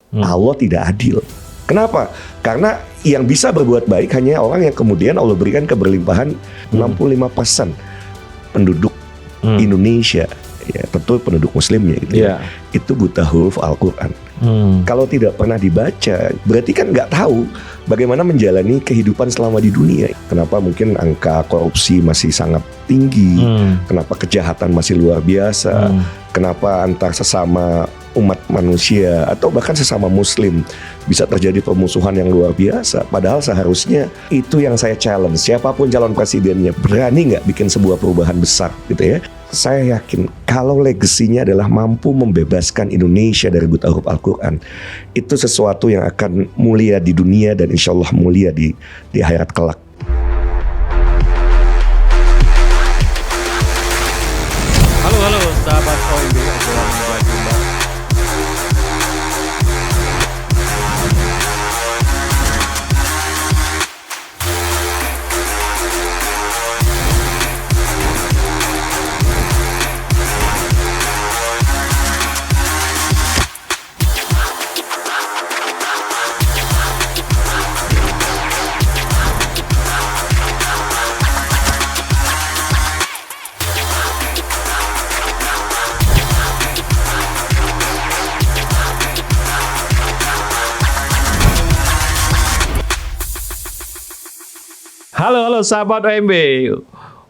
Allah tidak adil. Kenapa? Karena yang bisa berbuat baik hanya orang yang kemudian Allah berikan keberlimpahan 65% penduduk Indonesia, ya tentu penduduk muslimnya gitu ya, itu buta huruf Al-Quran. Kalau tidak pernah dibaca, berarti kan nggak tahu bagaimana menjalani kehidupan selama di dunia. Kenapa mungkin angka korupsi masih sangat tinggi, kenapa kejahatan masih luar biasa, kenapa antar sesama umat manusia atau bahkan sesama muslim bisa terjadi permusuhan yang luar biasa. Padahal seharusnya itu yang saya challenge, siapapun calon presidennya berani nggak bikin sebuah perubahan besar gitu ya. Saya yakin kalau legasinya adalah mampu membebaskan Indonesia dari buta huruf Al-Quran, itu sesuatu yang akan mulia di dunia dan insya Allah mulia di akhirat kelak. Halo sahabat OMB, Assalamualaikum. Halo sahabat OMB,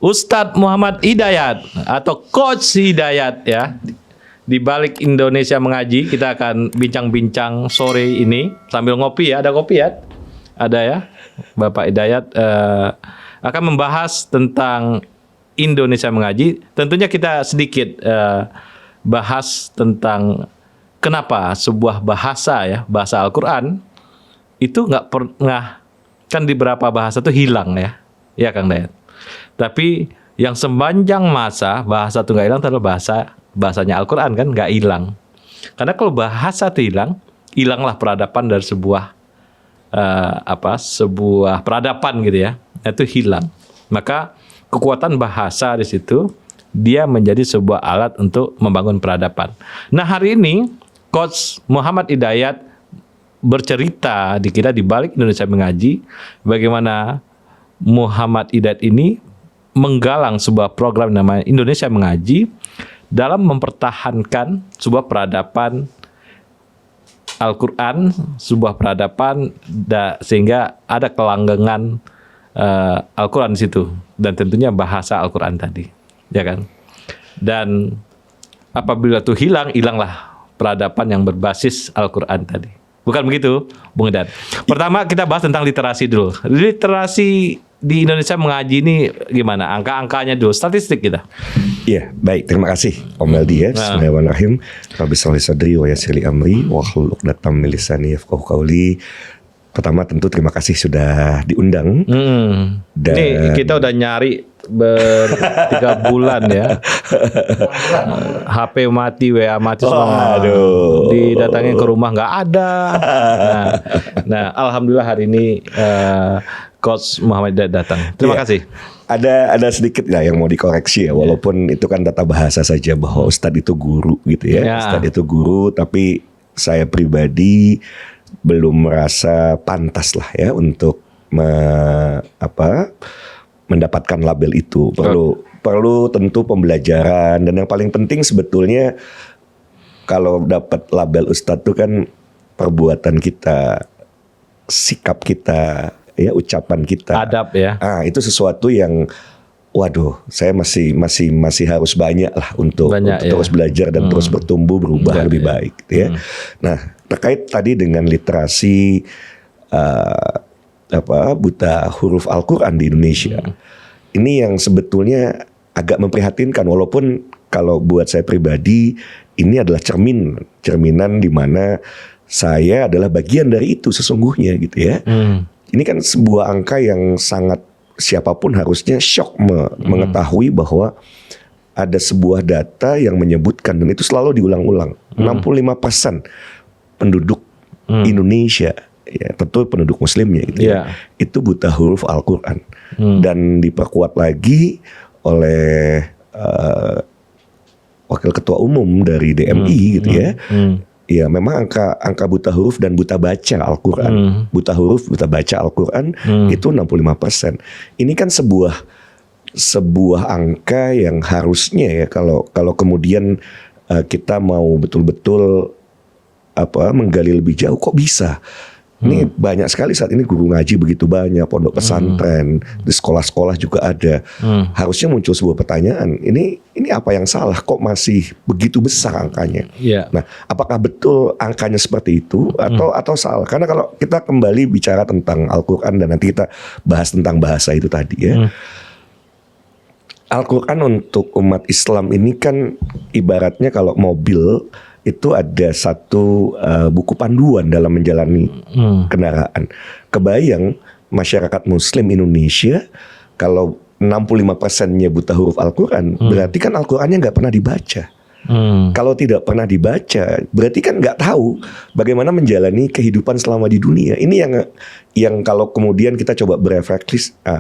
Ustadz Muhammad Hidayat atau Coach Hidayat ya. Di balik Indonesia Mengaji, kita akan bincang-bincang sore ini sambil ngopi ya. Ada kopi ya? Ada ya. Bapak Hidayat akan membahas tentang Indonesia Mengaji. Tentunya kita sedikit bahas tentang kenapa sebuah bahasa ya, bahasa Al-Quran itu nggak pernah, kan di beberapa bahasa itu hilang ya Kang Dayat. Tapi yang sepanjang masa bahasa itu nggak hilang adalah bahasanya Al-Quran kan nggak hilang. Karena kalau bahasa itu hilang, hilanglah peradaban dari sebuah sebuah peradaban gitu ya, itu hilang. Maka kekuatan bahasa di situ dia menjadi sebuah alat untuk membangun peradaban. Nah hari ini Coach Muhammad Hidayat bercerita di kita di balik Indonesia Mengaji, bagaimana Muhammad Hidayat ini menggalang sebuah program namanya Indonesia Mengaji dalam mempertahankan sebuah peradaban Al-Quran, sebuah peradaban sehingga ada kelanggengan Al-Quran di situ dan tentunya bahasa Al-Quran tadi, ya kan? Dan apabila itu hilanglah peradaban yang berbasis Al-Quran tadi. Bukan begitu, Bung Hidayat? Pertama kita bahas tentang literasi dulu. Literasi di Indonesia Mengaji ini gimana? Angka-angkanya dulu, statistik kita. Iya, baik. Terima kasih Om Meldi ya. Bismillahirrahmanirrahim. Rabbi sholli sadri wa yassir li amri wahlul 'uqdatam min lisani yafqahu qawli. Pertama tentu terima kasih sudah diundang. Dan ini kita udah nyari 3 bulan ya. HP mati, WA mati semua. Didatangin ke rumah nggak ada. Nah, alhamdulillah hari ini Coach Muhammad Hidayat datang. Terima kasih. Ada sedikit lah yang mau dikoreksi ya, walaupun itu kan tata bahasa saja bahwa Ustadz itu guru gitu ya. Ustadz itu guru, tapi saya pribadi belum merasa pantas lah ya untuk mendapatkan label itu. Perlu tentu pembelajaran, dan yang paling penting sebetulnya kalau dapat label Ustadz itu kan perbuatan kita, sikap kita, ya ucapan kita, adab ya. Itu sesuatu yang waduh, saya masih harus banyak lah untuk terus belajar dan terus bertumbuh, berubah lebih baik gitu ya. Nah, terkait tadi dengan literasi buta huruf Al-Quran di Indonesia. Ini yang sebetulnya agak memprihatinkan, walaupun kalau buat saya pribadi ini adalah cerminan di mana saya adalah bagian dari itu sesungguhnya gitu ya. Ini kan sebuah angka yang sangat, siapapun harusnya shock mengetahui bahwa ada sebuah data yang menyebutkan, dan itu selalu diulang-ulang, 65% penduduk Indonesia, ya tentu penduduk muslimnya gitu ya, itu buta huruf Al-Quran. Dan diperkuat lagi oleh Wakil Ketua Umum dari DMI gitu ya. ya memang angka buta huruf dan buta baca Al-Quran, buta huruf, buta baca Al-Quran itu 65%. Ini kan sebuah angka yang harusnya ya kalau kemudian kita mau betul-betul menggali lebih jauh, kok bisa? Ini banyak sekali saat ini guru ngaji begitu banyak, pondok pesantren, di sekolah-sekolah juga ada. Harusnya muncul sebuah pertanyaan, ini apa yang salah? Kok masih begitu besar angkanya? Yeah. Nah, apakah betul angkanya seperti itu atau salah? Karena kalau kita kembali bicara tentang Al-Quran dan nanti kita bahas tentang bahasa itu tadi ya. Al-Quran untuk umat Islam ini kan ibaratnya kalau mobil itu ada satu buku panduan dalam menjalani kendaraan. Kebayang masyarakat Muslim Indonesia kalau 65%-nya buta huruf Al-Quran, berarti kan Al-Qurannya nggak pernah dibaca. Kalau tidak pernah dibaca, berarti kan nggak tahu bagaimana menjalani kehidupan selama di dunia. Ini yang kalau kemudian kita coba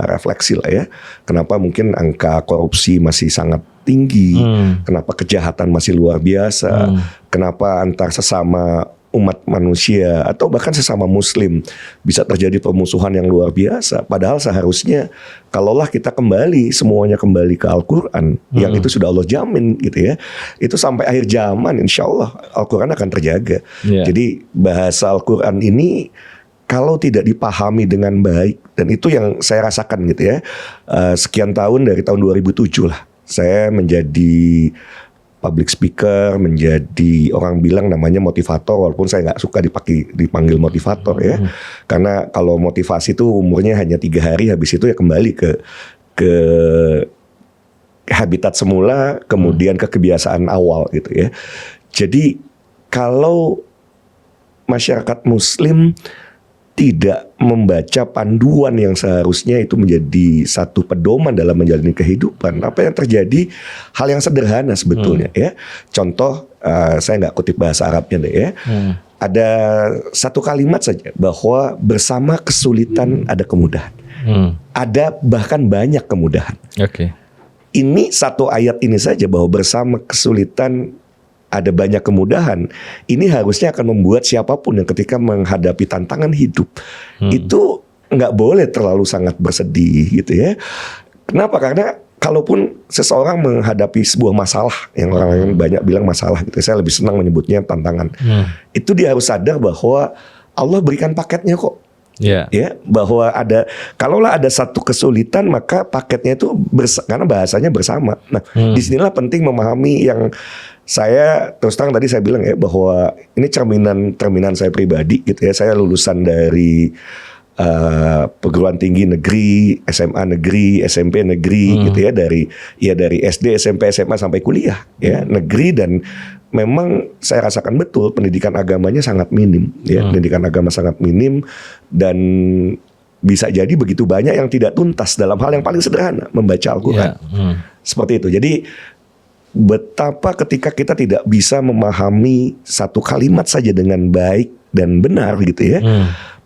refleksi lah ya, kenapa mungkin angka korupsi masih sangat tinggi, kenapa kejahatan masih luar biasa, kenapa antar sesama umat manusia atau bahkan sesama Muslim bisa terjadi permusuhan yang luar biasa. Padahal seharusnya kalaulah kita semuanya kembali ke Al-Quran yang itu sudah Allah jamin gitu ya, itu sampai akhir zaman insya Allah Al-Quran akan terjaga. Jadi bahasa Al-Quran ini kalau tidak dipahami dengan baik, dan itu yang saya rasakan gitu ya, sekian tahun dari tahun 2007 lah saya menjadi public speaker, menjadi orang bilang namanya motivator, walaupun saya nggak suka dipanggil motivator ya, karena kalau motivasi itu umurnya hanya 3 hari, habis itu ya kembali ke habitat semula, kemudian ke kebiasaan awal gitu ya. Jadi kalau masyarakat Muslim tidak membaca panduan yang seharusnya itu menjadi satu pedoman dalam menjalani kehidupan, apa yang terjadi hal yang sederhana sebetulnya ya. Contoh, saya nggak kutip bahasa Arabnya deh ya. Ada satu kalimat saja bahwa bersama kesulitan ada kemudahan. Ada bahkan banyak kemudahan. Ini satu ayat ini saja bahwa bersama kesulitan ada banyak kemudahan. Ini harusnya akan membuat siapapun yang ketika menghadapi tantangan hidup itu nggak boleh terlalu sangat bersedih gitu ya. Kenapa? Karena kalaupun seseorang menghadapi sebuah masalah yang orang banyak bilang masalah gitu, saya lebih senang menyebutnya tantangan. Itu dia harus sadar bahwa Allah berikan paketnya kok. Ya, bahwa kalaulah ada satu kesulitan maka paketnya itu karena bahasanya bersama. Nah, disinilah penting memahami yang saya terus terang tadi saya bilang ya, bahwa ini cerminan saya pribadi gitu ya. Saya lulusan dari perguruan tinggi negeri, SMA negeri, SMP negeri gitu ya, dari SD, SMP, SMA sampai kuliah ya, negeri, dan memang saya rasakan betul pendidikan agamanya sangat minim ya, pendidikan agama sangat minim, dan bisa jadi begitu banyak yang tidak tuntas dalam hal yang paling sederhana, membaca Al-Quran. Seperti itu. Jadi betapa ketika kita tidak bisa memahami satu kalimat saja dengan baik dan benar gitu ya.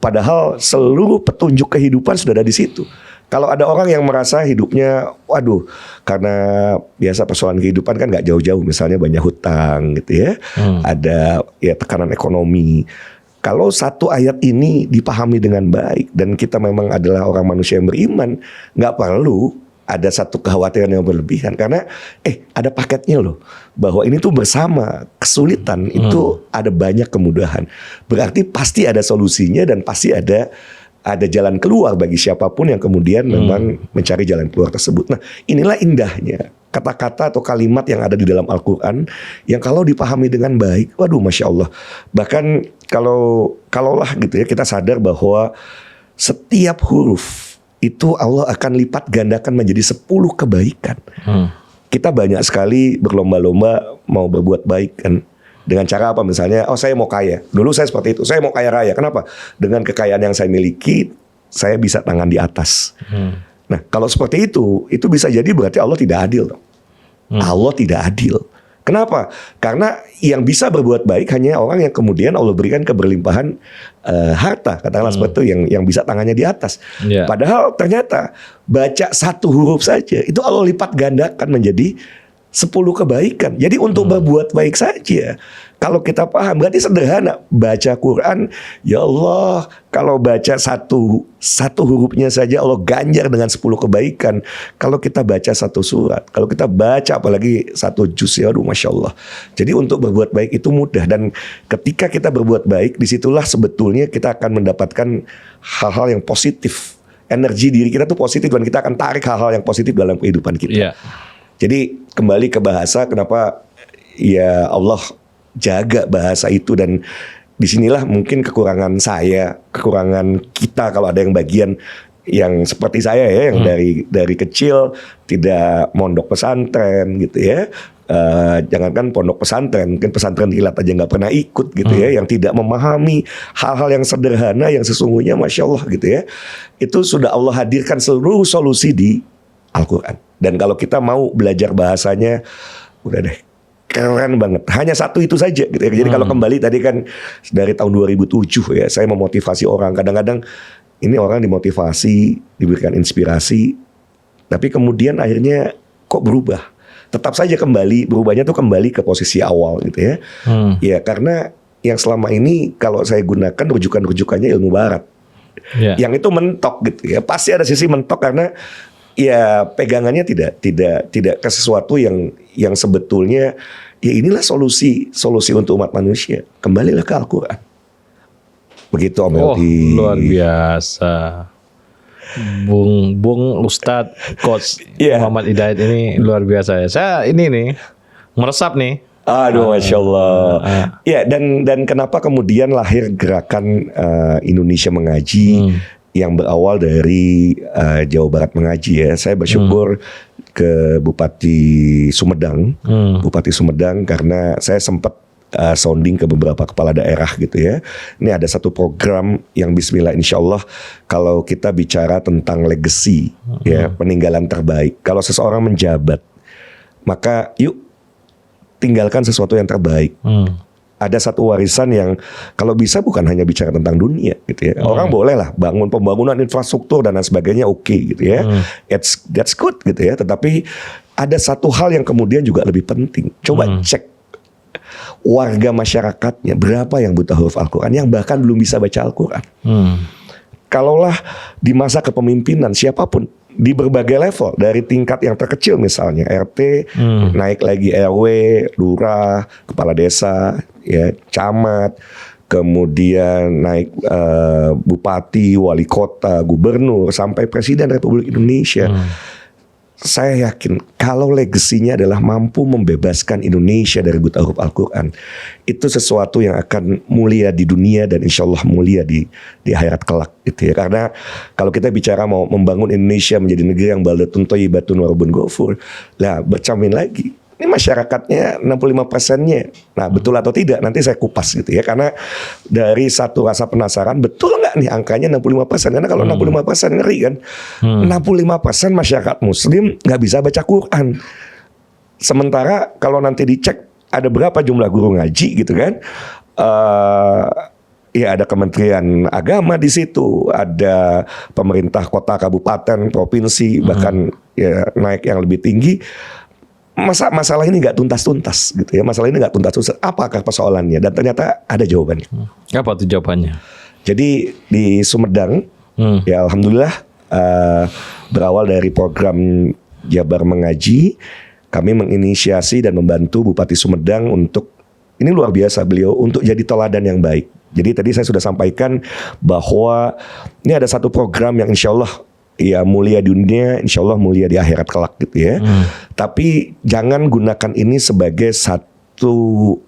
Padahal seluruh petunjuk kehidupan sudah ada di situ. Kalau ada orang yang merasa hidupnya, waduh, karena biasa persoalan kehidupan kan nggak jauh-jauh, misalnya banyak hutang gitu ya, ada ya tekanan ekonomi. Kalau satu ayat ini dipahami dengan baik dan kita memang adalah orang manusia yang beriman, nggak perlu ada satu kekhawatiran yang berlebihan, karena ada paketnya loh, bahwa ini tuh bersama kesulitan itu ada banyak kemudahan. Berarti pasti ada solusinya dan pasti ada jalan keluar bagi siapapun yang kemudian memang mencari jalan keluar tersebut. Nah, inilah indahnya kata-kata atau kalimat yang ada di dalam Al-Quran yang kalau dipahami dengan baik, waduh, Masya Allah. Bahkan kalaulah gitu ya, kita sadar bahwa setiap huruf itu Allah akan lipat gandakan menjadi 10 kebaikan. Kita banyak sekali berlomba-lomba mau berbuat baik kan. Dengan cara apa? Misalnya, saya mau kaya. Dulu saya seperti itu, saya mau kaya raya. Kenapa? Dengan kekayaan yang saya miliki, saya bisa tangan di atas. Nah, kalau seperti itu bisa jadi berarti Allah tidak adil. Allah tidak adil. Kenapa? Karena yang bisa berbuat baik hanya orang yang kemudian Allah berikan keberlimpahan harta, katakanlah seperti itu, yang bisa tangannya di atas. Padahal ternyata baca satu huruf saja itu Allah lipat gandakan menjadi 10 kebaikan. Jadi untuk berbuat baik saja, kalau kita paham berarti sederhana. Baca Quran, ya Allah, kalau baca satu hurufnya saja Allah ganjar dengan 10 kebaikan. Kalau kita baca satu surat, kalau kita baca apalagi satu juz, ya aduh Masya Allah. Jadi untuk berbuat baik itu mudah, dan ketika kita berbuat baik, disitulah sebetulnya kita akan mendapatkan hal-hal yang positif. Energi diri kita tuh positif, dan kita akan tarik hal-hal yang positif dalam kehidupan kita. Jadi kembali ke bahasa, kenapa ya Allah jaga bahasa itu, dan disinilah mungkin kekurangan saya, kekurangan kita kalau ada yang bagian yang seperti saya ya, yang dari kecil tidak mondok pesantren gitu ya. Jangankan pondok pesantren, mungkin pesantren kilat aja nggak pernah ikut gitu ya, yang tidak memahami hal-hal yang sederhana yang sesungguhnya Masya Allah gitu ya. Itu sudah Allah hadirkan seluruh solusi di Al-Quran. Dan kalau kita mau belajar bahasanya, udah deh, keren banget. Hanya satu itu saja gitu ya. Jadi kalau kembali tadi kan dari tahun 2007 ya, saya memotivasi orang. Kadang-kadang ini orang dimotivasi, diberikan inspirasi, tapi kemudian akhirnya kok berubah. Tetap saja kembali, berubahnya tuh kembali ke posisi awal gitu ya. Ya karena yang selama ini kalau saya gunakan rujukan-rujukannya ilmu barat. Yang itu mentok gitu ya. Pasti ada sisi mentok karena ya pegangannya tidak ke sesuatu yang sebetulnya ya inilah solusi untuk umat manusia. Kembalilah ke Al-Quran. Begitu Om Eldi. Luar biasa. Bung Ustadz Coach Muhammad Hidayat ini luar biasa ya. Saya ini nih meresap nih. Aduh Masya Allah. Ya dan kenapa kemudian lahir gerakan Indonesia Mengaji yang berawal dari Jawa Barat Mengaji ya. Saya bersyukur ke Bupati Sumedang, karena saya sempat sounding ke beberapa kepala daerah gitu ya. Ini ada satu program yang bismillah insya Allah kalau kita bicara tentang legacy ya, peninggalan terbaik. Kalau seseorang menjabat, maka yuk tinggalkan sesuatu yang terbaik. Ada satu warisan yang kalau bisa bukan hanya bicara tentang dunia gitu ya. Orang boleh lah bangun pembangunan infrastruktur dan lain sebagainya, oke gitu ya. That's good gitu ya. Tetapi ada satu hal yang kemudian juga lebih penting. Coba cek warga masyarakatnya, berapa yang buta huruf Al-Quran, yang bahkan belum bisa baca Al-Quran. Kalaulah di masa kepemimpinan siapapun di berbagai level, dari tingkat yang terkecil misalnya RT, naik lagi RW, lurah, kepala desa, ya camat, kemudian naik bupati, wali kota, gubernur, sampai presiden Republik Indonesia. Saya yakin kalau legasinya adalah mampu membebaskan Indonesia dari buta huruf Al-Quran, itu sesuatu yang akan mulia di dunia dan insya Allah mulia di akhirat kelak gitu ya. Karena kalau kita bicara mau membangun Indonesia menjadi negeri yang baldatun thayyibatun wa rabbun ghafur, lah bercermin lagi. Ini masyarakatnya 65%-nya. Nah betul atau tidak nanti saya kupas gitu ya. Karena dari satu rasa penasaran, betul nggak nih angkanya 65%? Karena kalau 65% ngeri kan. 65% masyarakat muslim nggak bisa baca Quran. Sementara kalau nanti dicek ada berapa jumlah guru ngaji gitu kan. Ya ada Kementerian Agama di situ, ada pemerintah kota, kabupaten, provinsi, bahkan ya naik yang lebih tinggi. Masalah ini nggak tuntas-tuntas gitu ya. Masalah ini nggak tuntas-tuntas. Apakah persoalannya? Dan ternyata ada jawabannya. Apa tuh jawabannya? Jadi di Sumedang, ya alhamdulillah berawal dari program Jabar Mengaji, kami menginisiasi dan membantu Bupati Sumedang untuk, ini luar biasa beliau, untuk jadi teladan yang baik. Jadi tadi saya sudah sampaikan bahwa ini ada satu program yang insya Allah ya mulia di dunia, insya Allah mulia di akhirat kelak gitu ya. Tapi jangan gunakan ini sebagai satu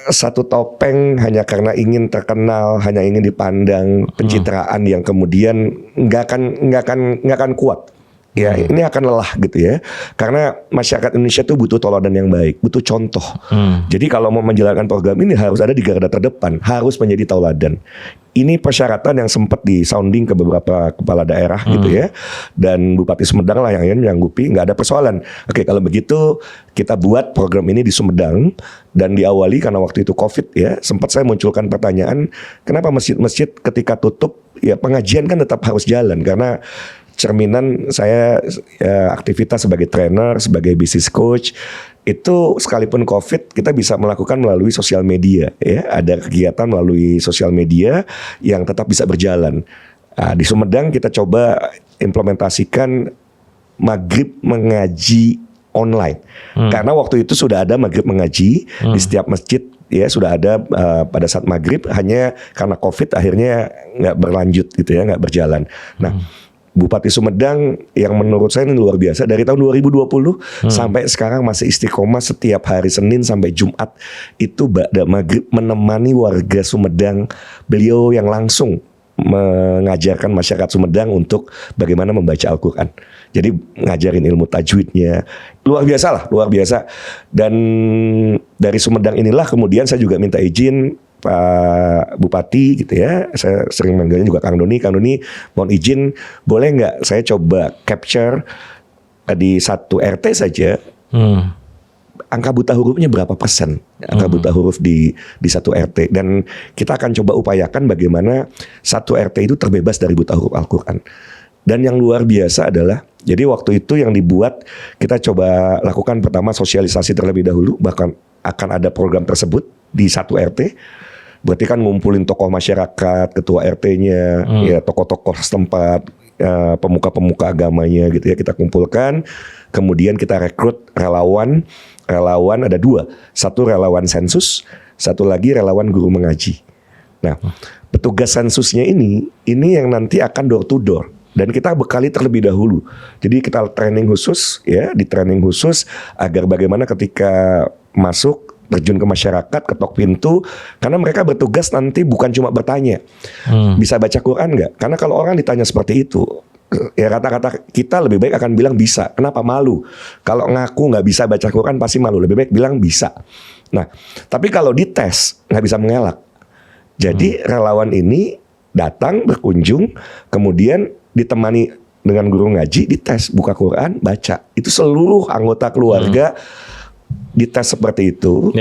satu topeng hanya karena ingin terkenal, hanya ingin dipandang, pencitraan yang kemudian nggak akan kuat. Ya ini akan lelah gitu ya. Karena masyarakat Indonesia tuh butuh teladan yang baik, butuh contoh. Jadi kalau mau menjalankan program ini harus ada di garda terdepan, harus menjadi teladan. Ini persyaratan yang sempat di sounding ke beberapa kepala daerah gitu ya. Dan Bupati Sumedang lah yang nyanggupi, nggak ada persoalan. Oke kalau begitu kita buat program ini di Sumedang. Dan diawali karena waktu itu COVID ya, sempat saya munculkan pertanyaan, kenapa masjid-masjid ketika tutup ya pengajian kan tetap harus jalan. Karena cerminan saya aktivitas sebagai trainer, sebagai business coach. Itu sekalipun COVID kita bisa melakukan melalui sosial media, ya. Ada kegiatan melalui sosial media yang tetap bisa berjalan. Di Sumedang kita coba implementasikan maghrib mengaji online. Karena waktu itu sudah ada maghrib mengaji di setiap masjid, ya sudah ada pada saat maghrib, hanya karena COVID akhirnya nggak berlanjut gitu ya, nggak berjalan. Nah, Bupati Sumedang yang menurut saya ini luar biasa, dari tahun 2020 sampai sekarang masih istiqomah setiap hari Senin sampai Jumat itu ba'da maghrib menemani warga Sumedang. Beliau yang langsung mengajarkan masyarakat Sumedang untuk bagaimana membaca Al-Quran. Jadi ngajarin ilmu tajwidnya. Luar biasa lah, luar biasa. Dan dari Sumedang inilah kemudian saya juga minta izin Pak Bupati gitu ya. Saya sering manggilnya juga Kang Doni. Kang Doni mohon izin, boleh nggak saya coba capture di satu RT saja angka buta hurufnya berapa persen, angka buta huruf di satu RT, dan kita akan coba upayakan bagaimana satu RT itu terbebas dari buta huruf Al-Quran. Dan yang luar biasa adalah, jadi waktu itu yang dibuat, kita coba lakukan pertama sosialisasi terlebih dahulu, bahkan akan ada program tersebut di satu RT. Berarti kan ngumpulin tokoh masyarakat, ketua RT-nya, ya tokoh-tokoh setempat, pemuka-pemuka agamanya gitu ya, kita kumpulkan. Kemudian kita rekrut relawan ada 2, satu relawan sensus, satu lagi relawan guru mengaji. Nah, petugas sensusnya ini yang nanti akan door to door. Dan kita bekali terlebih dahulu. Jadi kita training khusus ya, di training khusus agar bagaimana ketika masuk terjun ke masyarakat, ketok pintu, karena mereka bertugas nanti bukan cuma bertanya, bisa baca Quran nggak? Karena kalau orang ditanya seperti itu, ya kata-kata kita lebih baik akan bilang bisa. Kenapa? Malu. Kalau ngaku nggak bisa baca Quran pasti malu. Lebih baik bilang bisa. Nah, tapi kalau dites nggak bisa mengelak. Jadi relawan ini datang berkunjung, kemudian ditemani dengan guru ngaji, dites buka Quran, baca. Itu seluruh anggota keluarga dites seperti itu,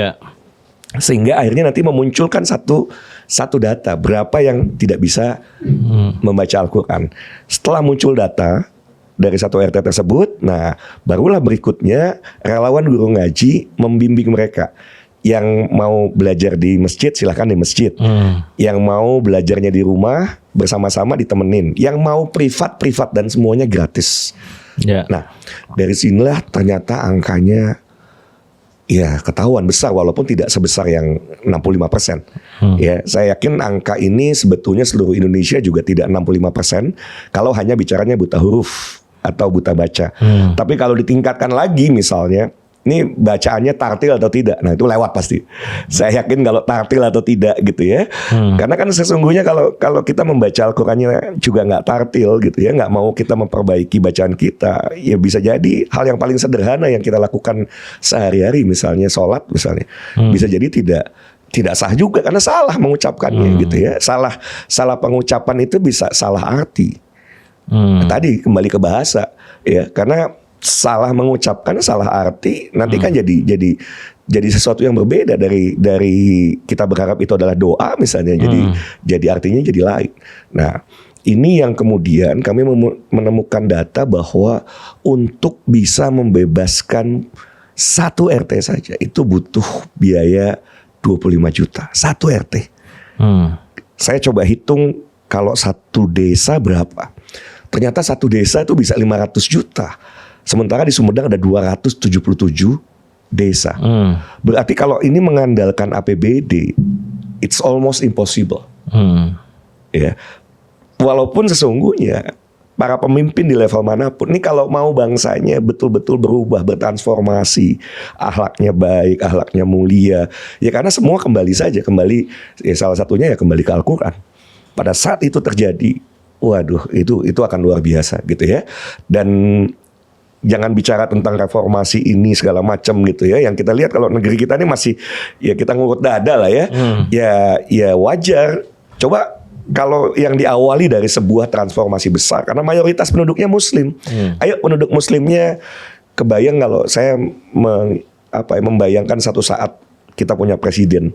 sehingga akhirnya nanti memunculkan satu data berapa yang tidak bisa membaca Al-Quran. Setelah muncul data dari satu RT tersebut, nah barulah berikutnya relawan guru ngaji membimbing mereka. Yang mau belajar di masjid silahkan di masjid, yang mau belajarnya di rumah bersama-sama ditemenin, yang mau privat dan semuanya gratis. Nah dari sinilah ternyata angkanya ya ketahuan besar, walaupun tidak sebesar yang 65%. Ya, saya yakin angka ini sebetulnya seluruh Indonesia juga tidak 65% kalau hanya bicaranya buta huruf atau buta baca. Tapi kalau ditingkatkan lagi misalnya, ini bacaannya tartil atau tidak, nah itu lewat pasti. Saya yakin kalau tartil atau tidak gitu ya. Karena kan sesungguhnya kalau kita membaca Al-Qurannya juga nggak tartil gitu ya, nggak mau kita memperbaiki bacaan kita, ya bisa jadi hal yang paling sederhana yang kita lakukan sehari-hari, misalnya sholat misalnya, bisa jadi tidak sah juga karena salah mengucapkannya gitu ya. Salah pengucapan itu bisa salah arti. Tadi kembali ke bahasa ya, karena salah mengucapkan, salah arti nanti kan jadi sesuatu yang berbeda dari kita berharap itu adalah doa misalnya, jadi artinya jadi lain. Nah, ini yang kemudian kami menemukan data bahwa untuk bisa membebaskan satu RT saja itu butuh biaya 25 juta satu RT. Saya coba hitung kalau satu desa berapa. Ternyata satu desa itu bisa 500 juta. Sementara di Sumedang ada 277 desa. Berarti kalau ini mengandalkan APBD, it's almost impossible. Ya, walaupun sesungguhnya para pemimpin di level manapun, ini kalau mau bangsanya betul-betul berubah, bertransformasi, akhlaknya baik, akhlaknya mulia, ya karena semua kembali ya salah satunya ya kembali ke Al-Quran. Pada saat itu terjadi, waduh, itu akan luar biasa gitu ya. Dan jangan bicara tentang reformasi ini segala macam gitu ya. Yang kita lihat kalau negeri kita ini masih ya kita ngurut dada lah ya. Ya wajar. Coba kalau yang diawali dari sebuah transformasi besar, karena mayoritas penduduknya Muslim. Ayo penduduk Muslimnya kebayang kalau saya membayangkan satu saat kita punya presiden,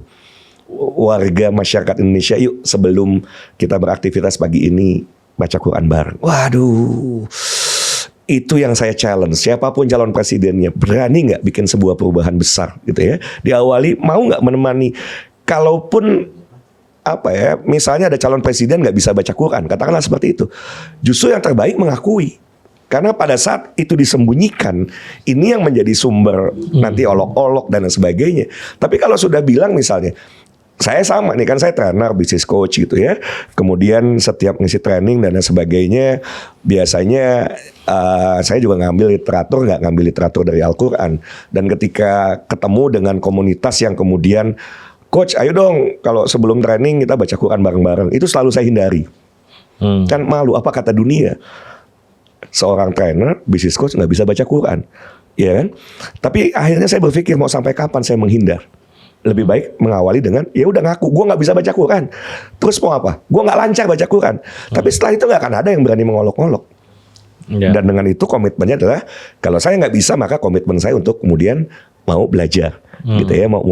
warga masyarakat Indonesia, yuk sebelum kita beraktivitas pagi ini baca Quran bareng. Waduh, itu yang saya challenge. Siapapun calon presidennya, berani nggak bikin sebuah perubahan besar gitu ya? Diawali mau nggak menemani? Kalaupun misalnya ada calon presiden nggak bisa baca Quran, katakanlah seperti itu. Justru yang terbaik mengakui. Karena pada saat itu disembunyikan, ini yang menjadi sumber nanti olok-olok dan sebagainya. Tapi kalau sudah bilang misalnya, saya sama nih kan, saya trainer, business coach gitu ya. Kemudian setiap ngisi training dan sebagainya, biasanya saya juga nggak ngambil literatur dari Al-Quran. Dan ketika ketemu dengan komunitas yang kemudian, coach ayo dong kalau sebelum training kita baca Quran bareng-bareng, itu selalu saya hindari. Kan malu, apa kata dunia? Seorang trainer, business coach nggak bisa baca Quran, ya kan? Tapi akhirnya saya berpikir mau sampai kapan saya menghindar? Lebih baik mengawali dengan ya udah ngaku gue nggak bisa baca Quran. Terus mau apa? Gue nggak lancar baca Quran. Tapi setelah itu nggak akan ada yang berani mengolok-olok. Dan dengan itu komitmennya adalah kalau saya nggak bisa, maka komitmen saya untuk kemudian mau belajar, gitu ya, mau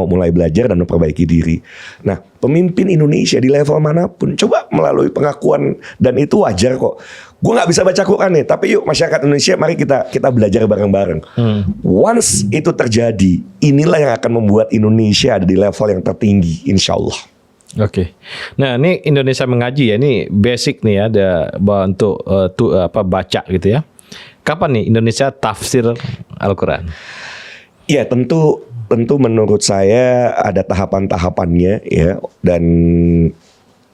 mulai belajar dan memperbaiki diri. Nah, pemimpin Indonesia di level manapun coba melalui pengakuan, dan itu wajar kok. Gue nggak bisa baca Quran nih, tapi yuk masyarakat Indonesia, mari kita belajar bareng-bareng. Once itu terjadi, inilah yang akan membuat Indonesia ada di level yang tertinggi, insya Allah. Oke. Nah, ini Indonesia mengaji ya, ini basic nih ya, ada untuk baca gitu ya. Kapan nih Indonesia tafsir Al-Quran? Ya tentu menurut saya ada tahapan-tahapannya ya, dan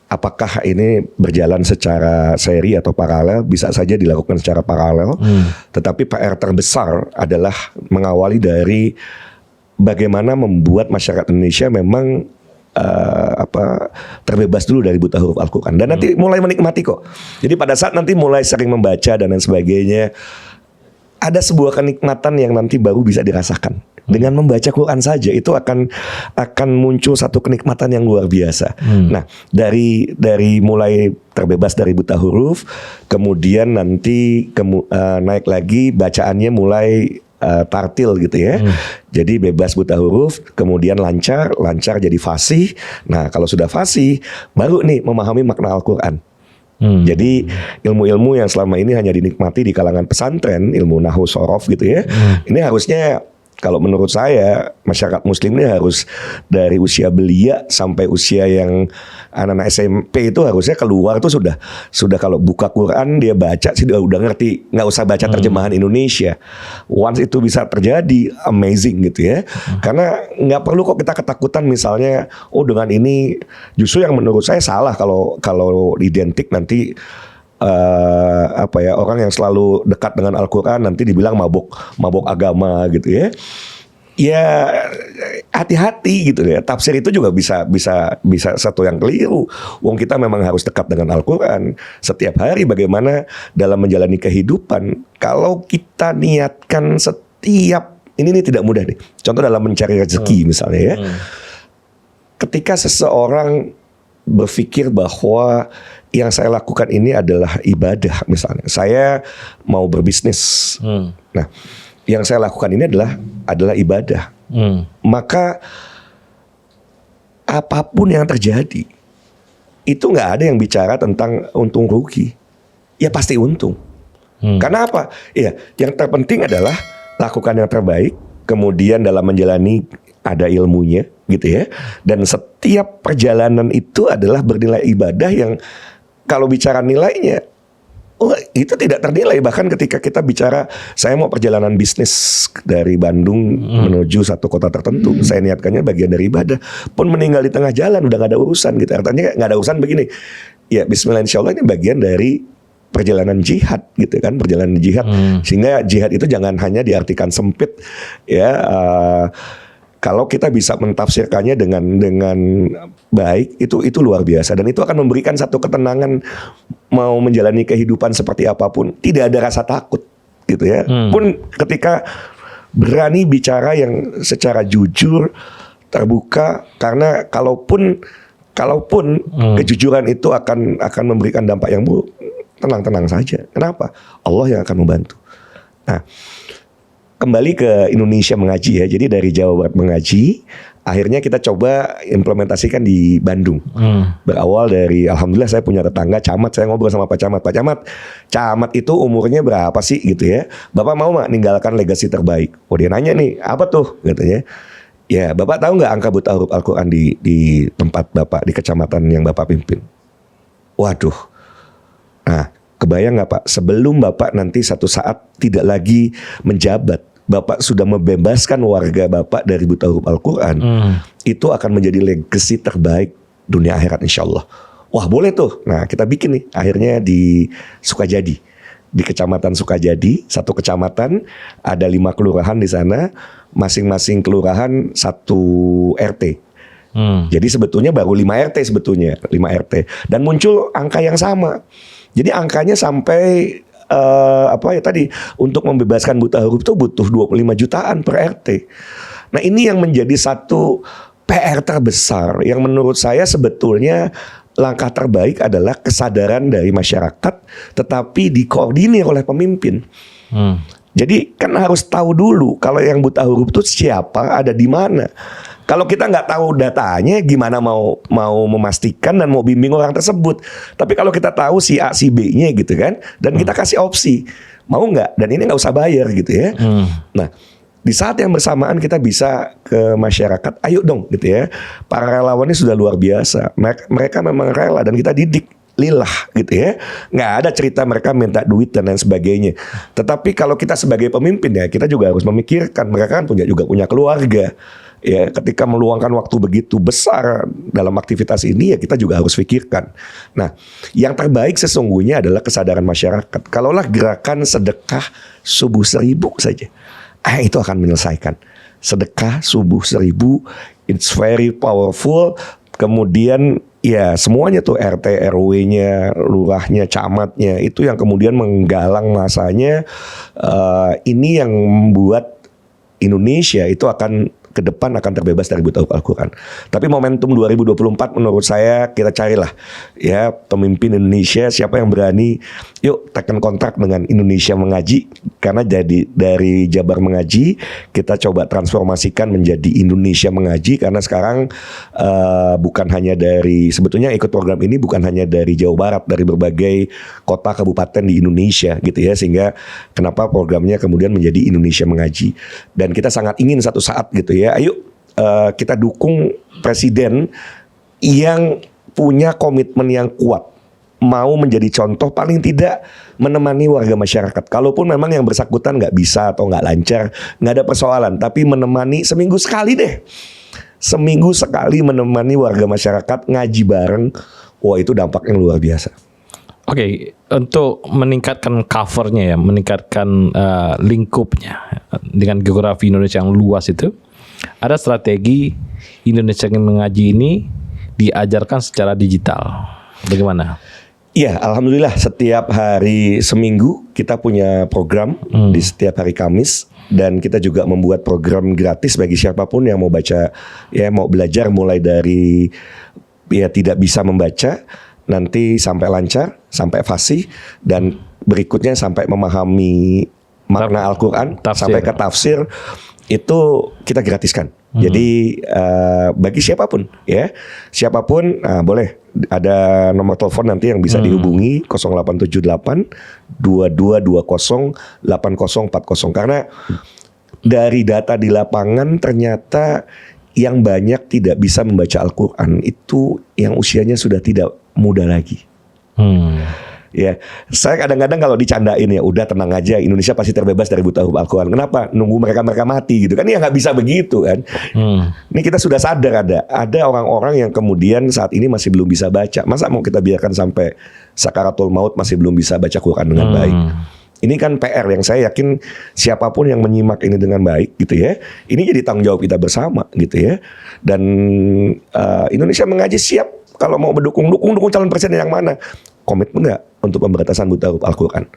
apakah ini berjalan secara seri atau paralel, bisa saja dilakukan secara paralel. Tetapi PR terbesar adalah mengawali dari bagaimana membuat masyarakat Indonesia memang terbebas dulu dari buta huruf Al-Quran, dan nanti mulai menikmati kok. Jadi pada saat nanti mulai sering membaca dan lain sebagainya, ada sebuah kenikmatan yang nanti baru bisa dirasakan. Dengan membaca Quran saja itu akan muncul satu kenikmatan yang luar biasa. Nah, dari mulai terbebas dari buta huruf, kemudian nanti naik lagi bacaannya mulai tartil gitu ya. Jadi bebas buta huruf, kemudian lancar jadi fasih. Nah, kalau sudah fasih, baru nih memahami makna Al-Quran. Jadi ilmu-ilmu yang selama ini hanya dinikmati di kalangan pesantren, ilmu nahwu shorof gitu ya. Ini harusnya, kalau menurut saya, masyarakat muslim ini harus dari usia belia sampai usia yang anak-anak SMP itu harusnya keluar tuh sudah kalau buka Quran dia baca sih udah ngerti, nggak usah baca terjemahan Indonesia. Once itu bisa terjadi, amazing gitu ya. Karena nggak perlu kok kita ketakutan misalnya, dengan ini justru yang menurut saya salah kalau identik nanti orang yang selalu dekat dengan Al-Quran nanti dibilang mabuk agama gitu ya. Ya hati-hati gitu ya. Tafsir itu juga bisa satu yang keliru. Wong kita memang harus dekat dengan Al-Quran setiap hari. Bagaimana dalam menjalani kehidupan, kalau kita niatkan setiap ini tidak mudah nih. Contoh dalam mencari rezeki misalnya ya. Ketika seseorang berpikir bahwa yang saya lakukan ini adalah ibadah misalnya, saya mau berbisnis. Nah, yang saya lakukan ini adalah ibadah. Maka apapun yang terjadi, itu nggak ada yang bicara tentang untung rugi. Ya pasti untung. Karena apa? Ya, yang terpenting adalah lakukan yang terbaik. Kemudian dalam menjalani ada ilmunya, gitu ya. Dan setiap perjalanan itu adalah bernilai ibadah yang kalau bicara nilainya, itu tidak ternilai. Bahkan ketika kita bicara, saya mau perjalanan bisnis dari Bandung menuju satu kota tertentu, saya niatkannya bagian dari ibadah. Pun meninggal di tengah jalan, udah gak ada urusan gitu. Artinya gak ada urusan begini. Ya Bismillah, insya Allah ini bagian dari perjalanan jihad gitu kan, perjalanan jihad. Sehingga jihad itu jangan hanya diartikan sempit ya. Kalau kita bisa mentafsirkannya dengan baik, itu luar biasa, dan itu akan memberikan satu ketenangan mau menjalani kehidupan seperti apapun, tidak ada rasa takut gitu ya. Pun ketika berani bicara yang secara jujur, terbuka, karena kalaupun kejujuran itu akan memberikan dampak yang buruk, tenang saja. Kenapa? Allah yang akan membantu. Nah, kembali ke Indonesia mengaji ya. Jadi dari Jawa Barat mengaji, akhirnya kita coba implementasikan di Bandung. Berawal dari, alhamdulillah saya punya tetangga camat, saya ngobrol sama Pak Camat. Pak Camat, camat itu umurnya berapa sih gitu ya? Bapak mau nggak ninggalkan legasi terbaik? Oh dia nanya nih, apa tuh? Katanya. Ya Bapak tahu nggak angka buta huruf Al-Quran di tempat Bapak, di kecamatan yang Bapak pimpin? Waduh. Nah, kebayang nggak Pak? Sebelum Bapak nanti satu saat tidak lagi menjabat, Bapak sudah membebaskan warga Bapak dari buta huruf Al-Quran, itu akan menjadi legacy terbaik dunia akhirat insya Allah. Wah boleh tuh. Nah kita bikin nih akhirnya di Sukajadi, di kecamatan Sukajadi, satu kecamatan ada 5 kelurahan di sana, masing-masing kelurahan 1 RT. Jadi sebetulnya baru 5 RT sebetulnya, 5 RT, dan muncul angka yang sama. Jadi angkanya sampai untuk membebaskan buta huruf itu butuh 25 jutaan per RT. Nah ini yang menjadi satu PR terbesar yang menurut saya sebetulnya langkah terbaik adalah kesadaran dari masyarakat tetapi dikoordinir oleh pemimpin. Jadi kan harus tahu dulu kalau yang buta huruf itu siapa, ada di mana. Kalau kita nggak tahu datanya, gimana mau memastikan dan mau bimbing orang tersebut. Tapi kalau kita tahu si A, si B-nya gitu kan, dan kita kasih opsi, mau nggak? Dan ini nggak usah bayar gitu ya. Nah, di saat yang bersamaan kita bisa ke masyarakat, ayo dong gitu ya. Para relawan ini sudah luar biasa. Mereka memang rela dan kita didik lillah gitu ya. Nggak ada cerita mereka minta duit dan lain sebagainya. Tetapi kalau kita sebagai pemimpin ya, kita juga harus memikirkan mereka kan juga punya keluarga. Ya, ketika meluangkan waktu begitu besar dalam aktivitas ini ya kita juga harus pikirkan. Nah, yang terbaik sesungguhnya adalah kesadaran masyarakat. Kalaulah gerakan sedekah subuh 1000 saja, itu akan menyelesaikan. Sedekah subuh 1000, it's very powerful. Kemudian ya semuanya tuh RT, RW-nya, lurahnya, camatnya itu yang kemudian menggalang masanya. Ini yang membuat Indonesia itu akan ke depan akan terbebas dari buta huruf Al-Quran. Tapi momentum 2024 menurut saya kita carilah ya pemimpin Indonesia, siapa yang berani, yuk tekan kontrak dengan Indonesia Mengaji, karena jadi dari Jabar Mengaji kita coba transformasikan menjadi Indonesia Mengaji, karena sekarang bukan hanya dari, sebetulnya ikut program ini bukan hanya dari Jawa Barat, dari berbagai kota kabupaten di Indonesia gitu ya, sehingga kenapa programnya kemudian menjadi Indonesia Mengaji. Dan kita sangat ingin satu saat gitu ya, ayo kita dukung presiden yang punya komitmen yang kuat, mau menjadi contoh, paling tidak menemani warga masyarakat. Kalaupun memang yang bersangkutan nggak bisa atau nggak lancar, nggak ada persoalan, tapi menemani seminggu sekali deh, seminggu sekali menemani warga masyarakat ngaji bareng. Wah itu dampak yang luar biasa. Oke, untuk meningkatkan covernya ya, meningkatkan lingkupnya dengan geografi Indonesia yang luas itu, ada strategi Indonesia Mengaji ini diajarkan secara digital. Bagaimana? Iya, alhamdulillah setiap hari seminggu kita punya program di setiap hari Kamis, dan kita juga membuat program gratis bagi siapapun yang mau baca, ya mau belajar mulai dari ya tidak bisa membaca, nanti sampai lancar, sampai fasih, dan berikutnya sampai memahami makna Al-Quran, sampai ke tafsir, itu kita gratiskan. Jadi bagi siapapun ya, siapapun boleh, ada nomor telepon nanti yang bisa dihubungi 0878 2220 8040, karena dari data di lapangan ternyata yang banyak tidak bisa membaca Al-Quran itu yang usianya sudah tidak muda lagi. Ya, saya kadang-kadang kalau dicandain ya, udah tenang aja, Indonesia pasti terbebas dari buta huruf Al-Quran. Kenapa? Nunggu mereka mati gitu kan? Ya nggak bisa begitu kan? Ini kita sudah sadar ada orang-orang yang kemudian saat ini masih belum bisa baca. Masa mau kita biarkan sampai sakaratul maut masih belum bisa baca Quran dengan baik? Ini kan PR yang saya yakin siapapun yang menyimak ini dengan baik gitu ya, ini jadi tanggung jawab kita bersama gitu ya. Dan Indonesia Mengaji siap kalau mau dukung calon presiden yang mana. Komitmen nggak untuk pemberantasan buta huruf Al-Quran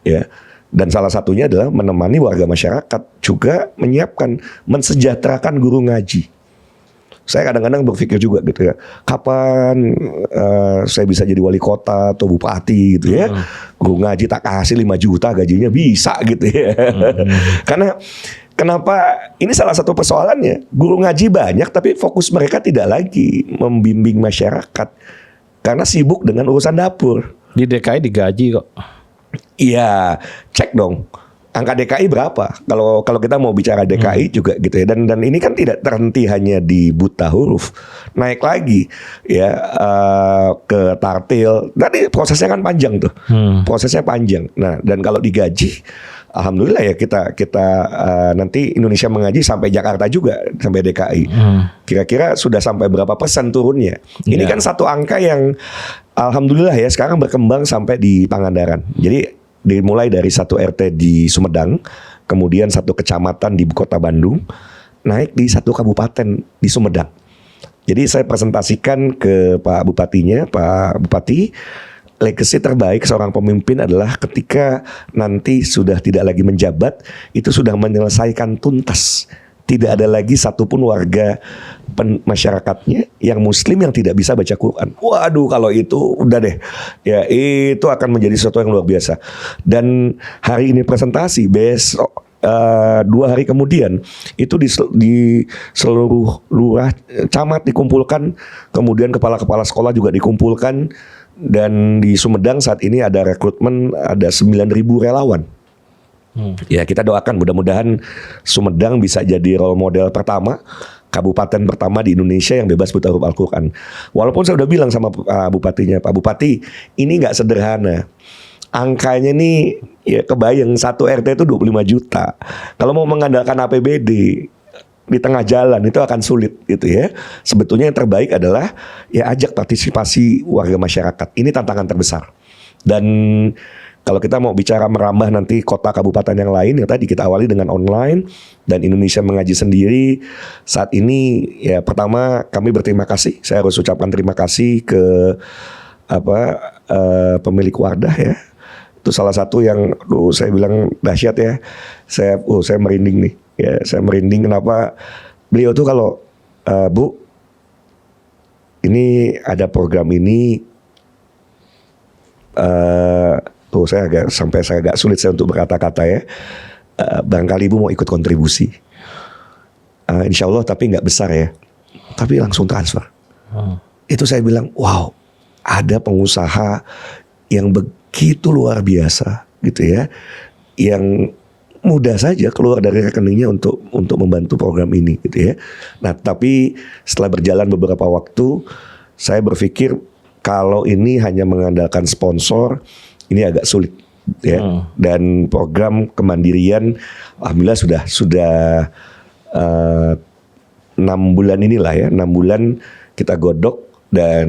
ya. Dan salah satunya adalah menemani warga masyarakat, juga menyiapkan, mensejahterakan guru ngaji. Saya kadang-kadang berpikir juga gitu ya, kapan saya bisa jadi wali kota atau bupati gitu ya, guru ngaji tak kasih 5 juta gajinya bisa gitu ya. Karena kenapa ini salah satu persoalannya. Guru ngaji banyak tapi fokus mereka tidak lagi membimbing masyarakat karena sibuk dengan urusan dapur. Di DKI digaji kok. Iya, cek dong. Angka DKI berapa? Kalau kita mau bicara DKI juga gitu ya. Dan ini kan tidak terhenti hanya di buta huruf, naik lagi ya ke tartil. Tadi prosesnya kan panjang tuh, prosesnya panjang. Nah, dan kalau digaji, alhamdulillah ya kita nanti Indonesia mengaji sampai Jakarta juga, sampai DKI. Kira-kira sudah sampai berapa persen turunnya? Ini kan satu angka yang alhamdulillah ya sekarang berkembang sampai di Pangandaran. Jadi dimulai dari satu RT di Sumedang, kemudian satu kecamatan di kota Bandung, naik di satu kabupaten di Sumedang. Jadi saya presentasikan ke Pak Bupatinya, Pak Bupati, legacy terbaik seorang pemimpin adalah ketika nanti sudah tidak lagi menjabat, itu sudah menyelesaikan tuntas. Tidak ada lagi satupun warga masyarakatnya yang muslim yang tidak bisa baca Quran. Waduh, kalau itu udah deh. Ya, itu akan menjadi sesuatu yang luar biasa. Dan hari ini presentasi, besok 2 hari kemudian itu di seluruh lurah camat dikumpulkan, kemudian kepala-kepala sekolah juga dikumpulkan, dan di Sumedang saat ini ada rekrutmen, ada 9.000 relawan. Ya, kita doakan mudah-mudahan Sumedang bisa jadi role model pertama, kabupaten pertama di Indonesia yang bebas buta huruf Al-Quran. Walaupun saya udah bilang sama Bupatinya, Pak Bupati, ini nggak sederhana. Angkanya nih ya kebayang, satu RT itu 25 juta. Kalau mau mengandalkan APBD di tengah jalan itu akan sulit gitu ya. Sebetulnya yang terbaik adalah ya ajak partisipasi warga masyarakat. Ini tantangan terbesar. Dan kalau kita mau bicara merambah nanti kota kabupaten yang lain, yang tadi kita awali dengan online dan Indonesia mengaji sendiri. Saat ini ya pertama kami berterima kasih. Saya harus ucapkan terima kasih ke pemilik Wardah ya. Itu salah satu yang saya bilang dahsyat ya. Saya merinding nih. Ya, saya merinding kenapa beliau tuh kalau Bu, ini ada program ini, saya agak sulit saya untuk berkata-kata ya. Barangkali Ibu mau ikut kontribusi. Insya Allah tapi nggak besar ya. Tapi langsung transfer. Itu saya bilang, wow, ada pengusaha yang begitu luar biasa gitu ya, yang mudah saja keluar dari rekeningnya untuk membantu program ini gitu ya. Nah, tapi setelah berjalan beberapa waktu, saya berpikir kalau ini hanya mengandalkan sponsor, ini agak sulit ya. Dan program kemandirian alhamdulillah sudah 6 bulan inilah ya, 6 bulan kita godok, dan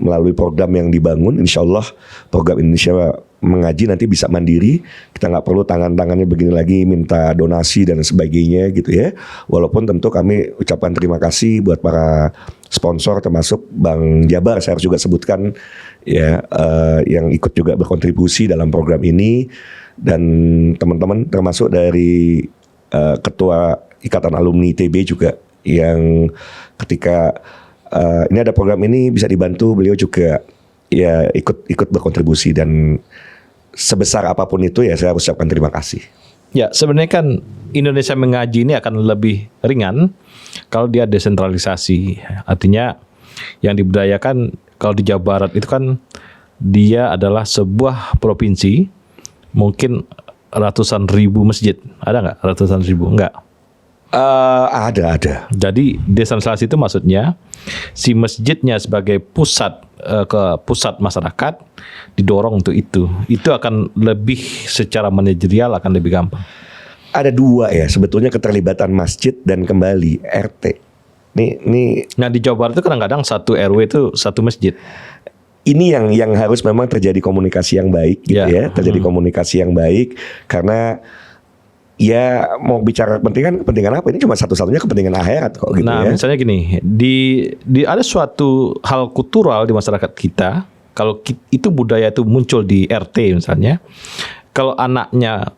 melalui program yang dibangun, insya Allah program Indonesia mengaji nanti bisa mandiri. Kita nggak perlu tangannya begini lagi minta donasi dan sebagainya gitu ya. Walaupun tentu kami ucapkan terima kasih buat para sponsor termasuk Bank Jabar, saya harus juga sebutkan ya, yang ikut juga berkontribusi dalam program ini, dan teman-teman termasuk dari Ketua Ikatan Alumni ITB juga yang ketika ini ada program ini bisa dibantu, beliau juga ya ikut berkontribusi, dan sebesar apapun itu ya saya harus ucapkan terima kasih. Ya, sebenarnya kan Indonesia mengaji ini akan lebih ringan kalau dia desentralisasi. Artinya yang dibudayakan kalau di Jawa Barat itu kan dia adalah sebuah provinsi, mungkin ratusan ribu masjid. Ada nggak ratusan ribu? Enggak. Ada. Jadi desentralisasi itu maksudnya si masjidnya sebagai pusat masyarakat didorong untuk itu. Itu akan lebih secara manajerial akan lebih gampang. Ada 2 ya sebetulnya keterlibatan masjid dan kembali RT. Nah di Jawa Barat itu kadang-kadang satu RW itu satu masjid. Ini yang harus memang terjadi komunikasi yang baik gitu ya. Terjadi komunikasi yang baik karena ya mau bicara kepentingan apa? Ini cuma satu-satunya kepentingan akhirat kok gitu ya. Nah misalnya gini, di ada suatu hal kultural di masyarakat kita, kalau itu budaya itu muncul di RT misalnya, kalau anaknya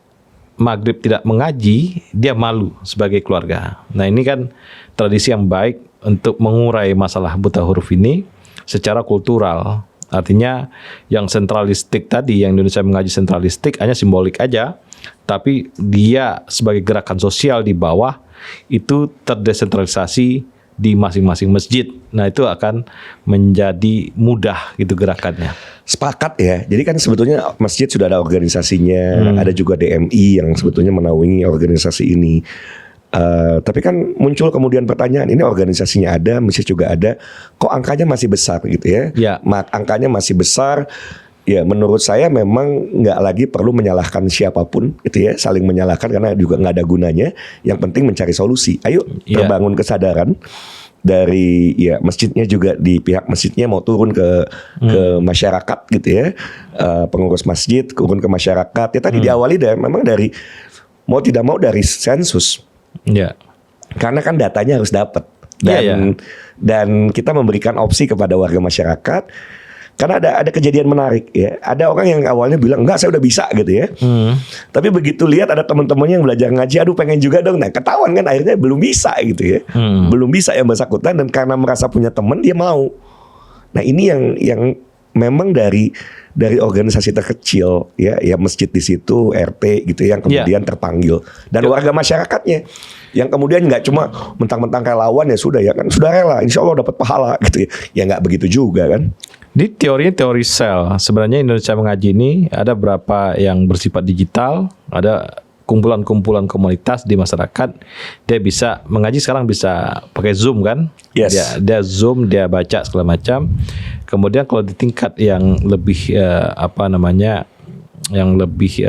maghrib tidak mengaji, dia malu sebagai keluarga. Nah ini kan tradisi yang baik untuk mengurai masalah buta huruf ini secara kultural. Artinya yang sentralistik tadi, yang Indonesia mengaji sentralistik hanya simbolik aja. tapi dia sebagai gerakan sosial di bawah itu terdesentralisasi di masing-masing masjid. Nah, itu akan menjadi mudah gitu gerakannya. Sepakat ya. Jadi kan sebetulnya masjid sudah ada organisasinya, ada juga DMI yang sebetulnya menaungi organisasi ini. Tapi kan muncul kemudian pertanyaan, ini organisasinya ada, masjid juga ada, kok angkanya masih besar gitu ya? Ya. Angkanya masih besar. Ya, menurut saya memang nggak lagi perlu menyalahkan siapapun gitu ya, saling menyalahkan karena juga nggak ada gunanya. Yang penting mencari solusi. Ayo terbangun kesadaran dari ya masjidnya juga, di pihak masjidnya mau turun ke masyarakat gitu ya, pengurus masjid turun ke masyarakat. Ya tadi diawali memang dari mau tidak mau dari sensus. Ya. Karena kan datanya harus dapat dan kita memberikan opsi kepada warga masyarakat. Karena ada kejadian menarik ya. Ada orang yang awalnya bilang enggak, saya udah bisa gitu ya. Tapi begitu lihat ada teman-temannya yang belajar ngaji, aduh pengen juga dong. Nah, ketahuan kan akhirnya belum bisa gitu ya. Belum bisa yang bersangkutan, dan karena merasa punya teman dia mau. Nah, ini yang memang dari organisasi terkecil ya masjid di situ, RT gitu yang kemudian terpanggil, dan warga masyarakatnya yang kemudian nggak cuma mentang-mentang relawan ya sudah ya kan, sudah rela insya Allah dapat pahala gitu ya nggak begitu juga kan. Di teorinya teori sel. Sebenarnya Indonesia Mengaji ini ada berapa yang bersifat digital, ada kumpulan-kumpulan komunitas di masyarakat. Dia bisa mengaji sekarang bisa pakai Zoom kan? Yes. Dia Zoom, dia baca segala macam. Kemudian kalau di tingkat yang lebih yang lebih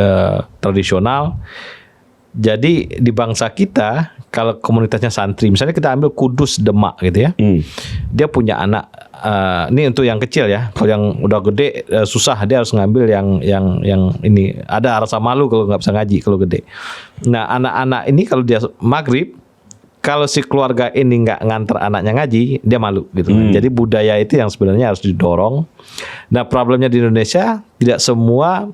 tradisional. Jadi di bangsa kita kalau komunitasnya santri, misalnya kita ambil Kudus Demak gitu ya, dia punya anak. Ini untuk yang kecil ya. Kalau yang udah gede susah, dia harus ngambil yang ini. Ada rasa malu kalau nggak bisa ngaji kalau gede. Nah, anak-anak ini kalau dia maghrib, kalau si keluarga ini nggak nganter anaknya ngaji, dia malu gitu. Jadi budaya itu yang sebenarnya harus didorong. Nah, problemnya di Indonesia tidak semua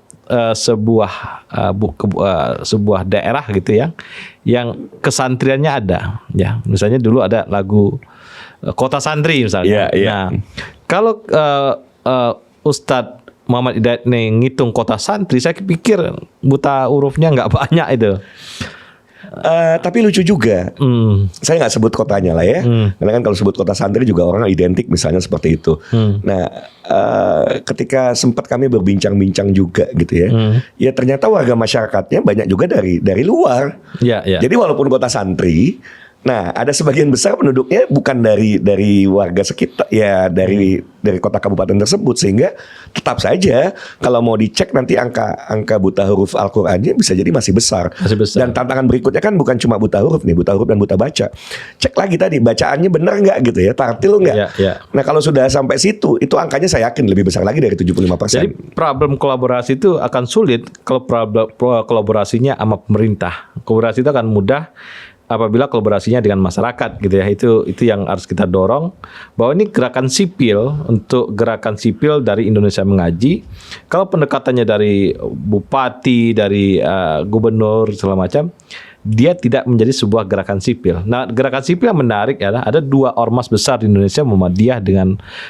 sebuah daerah gitu ya yang kesantriannya ada ya. Misalnya dulu ada lagu Kota Santri misalnya. Nah, kalau Ustadz Muhammad Hidayat nih ngitung kota santri, saya pikir buta hurufnya nggak banyak itu. Tapi lucu juga. Saya nggak sebut kotanya lah ya. Karena kan kalau sebut kota santri juga orang identik misalnya seperti itu. Nah, ketika sempat kami berbincang-bincang juga gitu ya. Ya ternyata warga masyarakatnya banyak juga dari luar. Jadi walaupun kota santri, nah ada sebagian besar penduduknya bukan dari warga sekitar ya, dari kota kabupaten tersebut, sehingga tetap saja kalau mau dicek nanti angka buta huruf Al-Qur'annya bisa jadi masih besar. Dan tantangan berikutnya kan bukan cuma buta huruf nih, buta huruf dan buta baca. Cek lagi tadi bacaannya benar nggak gitu ya, tartil nggak. Nah, kalau sudah sampai situ, itu angkanya saya yakin lebih besar lagi dari 75%. Jadi problem kolaborasi itu akan sulit kalau kolaborasinya sama pemerintah. Kolaborasi itu akan mudah apabila kolaborasinya dengan masyarakat gitu ya. Itu yang harus kita dorong, bahwa ini gerakan sipil. Untuk gerakan sipil dari Indonesia Mengaji, kalau pendekatannya dari bupati, dari gubernur segala macam, dia tidak menjadi sebuah gerakan sipil. Nah, gerakan sipil yang menarik adalah ada dua ormas besar di Indonesia, Muhammadiyah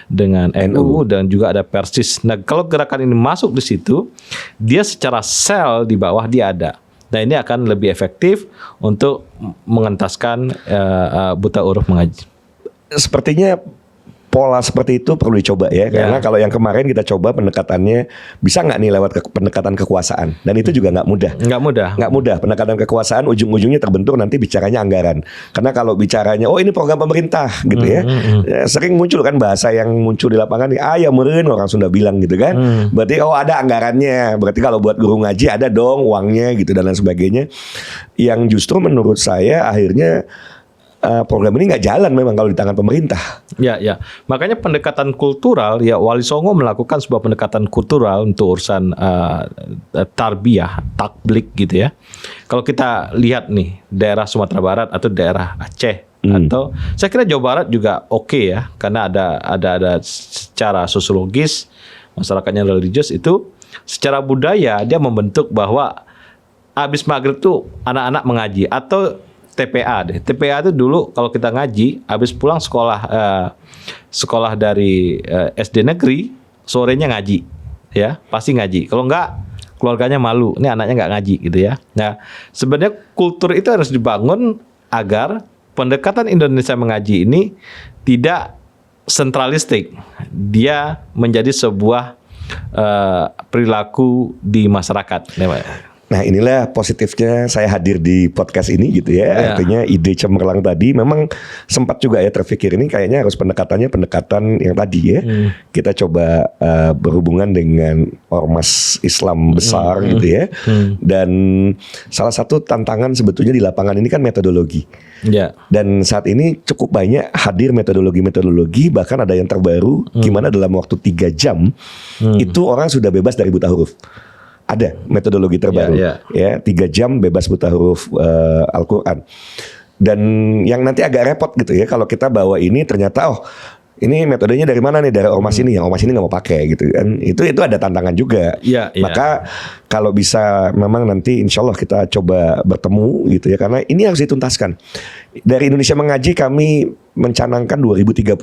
dengan NU, dan juga ada Persis. Nah, kalau gerakan ini masuk di situ, dia secara sel di bawah dia ada. Nah, ini akan lebih efektif untuk mengentaskan buta huruf mengaji. Sepertinya pola seperti itu perlu dicoba ya. Karena kalau yang kemarin kita coba pendekatannya, bisa nggak nih lewat pendekatan kekuasaan. Dan itu juga nggak mudah. Nggak mudah. Pendekatan kekuasaan ujung-ujungnya terbentur nanti bicaranya anggaran. Karena kalau bicaranya, oh ini program pemerintah gitu ya. Sering muncul kan bahasa yang muncul di lapangan, ya meureun orang Sunda bilang gitu kan. Berarti ada anggarannya. Berarti kalau buat guru ngaji ada dong uangnya gitu dan lain sebagainya. Yang justru menurut saya akhirnya program ini nggak jalan memang kalau di tangan pemerintah. Ya. Makanya pendekatan kultural, ya Wali Songo melakukan sebuah pendekatan kultural untuk urusan tarbiyah, takblik gitu ya. Kalau kita lihat nih daerah Sumatera Barat atau daerah Aceh, atau saya kira Jawa Barat juga oke ya, karena ada secara sosiologis masyarakatnya religius, itu secara budaya dia membentuk bahwa habis maghrib tuh anak-anak mengaji, atau TPA deh. TPA itu dulu kalau kita ngaji, habis pulang sekolah dari SD negeri, sorenya ngaji, ya pasti ngaji. Kalau enggak keluarganya malu, ini anaknya nggak ngaji gitu ya. Nah, sebenarnya kultur itu harus dibangun agar pendekatan Indonesia mengaji ini tidak sentralistik. Dia menjadi sebuah perilaku di masyarakat. Nah inilah positifnya saya hadir di podcast ini gitu ya. Artinya ide cemerlang tadi memang sempat juga ya terpikir ini kayaknya harus pendekatan yang tadi ya. Kita coba berhubungan dengan ormas Islam besar gitu ya. Dan salah satu tantangan sebetulnya di lapangan ini kan metodologi. Dan saat ini cukup banyak hadir metodologi bahkan ada yang terbaru gimana dalam waktu 3 jam itu orang sudah bebas dari buta huruf. Ada metodologi terbaru ya 3 jam bebas buta huruf Al-Quran. Dan yang nanti agak repot gitu ya kalau kita bawa ini ternyata ini metodenya dari mana nih, dari ormas ini, yang ormas ini nggak mau pakai gitu kan, itu ada tantangan juga. Maka kalau bisa memang nanti insya Allah kita coba bertemu gitu ya, karena ini harus dituntaskan. Dari Indonesia Mengaji kami mencanangkan 2030